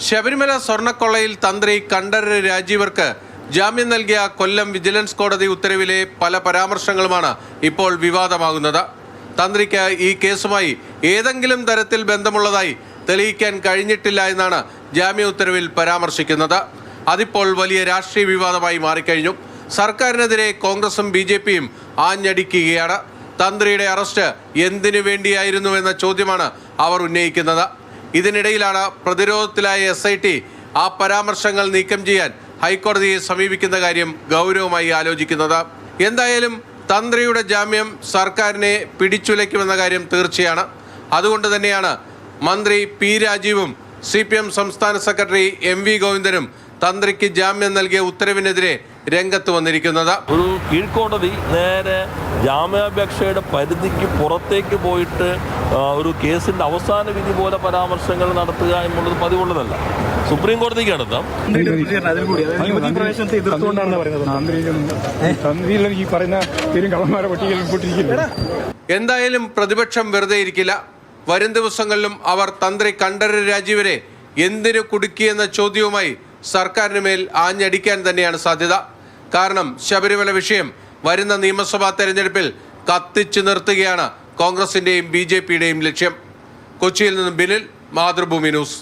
ശബരിമല സ്വർണ്ണക്കൊള്ളയിൽ തന്ത്രി കണ്ഠരര് രാജീവർക്ക് ജാമ്യം നൽകിയ കൊല്ലം വിജിലൻസ് കോടതി ഉത്തരവിലെ പല പരാമർശങ്ങളുമാണ് ഇപ്പോൾ വിവാദമാകുന്നത്. തന്ത്രിക്ക് ഈ കേസുമായി ഏതെങ്കിലും തരത്തിൽ ബന്ധമുള്ളതായി തെളിയിക്കാൻ കഴിഞ്ഞിട്ടില്ല എന്നാണ് ജാമ്യ ഉത്തരവിൽ പരാമർശിക്കുന്നത്. അതിപ്പോൾ വലിയ രാഷ്ട്രീയ വിവാദമായി മാറിക്കഴിഞ്ഞു. സർക്കാരിനെതിരെ കോൺഗ്രസും BJPയും ആഞ്ഞടിക്കുകയാണ്. തന്ത്രിയുടെ അറസ്റ്റ് എന്തിനു വേണ്ടിയായിരുന്നു എന്ന ചോദ്യമാണ് അവർ ഉന്നയിക്കുന്നത്. ഇതിനിടയിലാണ് പ്രതിരോധത്തിലായ SIT ആ പരാമർശങ്ങൾ നീക്കം ചെയ്യാൻ ഹൈക്കോടതിയെ സമീപിക്കുന്ന കാര്യം ഗൗരവമായി ആലോചിക്കുന്നത്. എന്തായാലും തന്ത്രിയുടെ ജാമ്യം സർക്കാരിനെ പിടിച്ചുലയ്ക്കുമെന്ന കാര്യം തീർച്ചയാണ്. അതുകൊണ്ട് തന്നെയാണ് മന്ത്രി P രാജീവും CPM സംസ്ഥാന സെക്രട്ടറി MV ഗോവിന്ദനും തന്ത്രിക്ക് ജാമ്യം നൽകിയ ഉത്തരവിനെതിരെ രംഗത്ത് വന്നിരിക്കുന്നത്. ഒരു കീഴ്ക്കോടതി നേരെ ജാമ്യാപേക്ഷയുടെ പരിധിക്ക് പുറത്തേക്ക് പോയിട്ട് ഒരു കേസിന്റെ അവസാന വിധി പോലെ പരാമർശങ്ങൾ നടത്തുക എന്നുള്ളത് പതിവുള്ളതല്ല. സുപ്രീം കോടതിക്ക് നടത്താം. എന്തായാലും പ്രതിപക്ഷം വെറുതെ ഇരിക്കില്ല. വരും ദിവസങ്ങളിലും അവർ തന്ത്രി കണ്ഠരര് രാജീവരെ എന്തിനു കുടുക്കിയെന്ന ചോദ്യവുമായി സർക്കാരിന് മേൽ ആഞ്ഞടിക്കാൻ തന്നെയാണ് സാധ്യത. കാരണം ശബരിമല വിഷയം വരുന്ന നിയമസഭാ തെരഞ്ഞെടുപ്പിൽ കത്തിച്ചു നിർത്തുകയാണ് കോൺഗ്രസിന്റെയും BJPയുടെയും ലക്ഷ്യം. കൊച്ചിയിൽ നിന്നും ബിനിൽ, മാതൃഭൂമി ന്യൂസ്.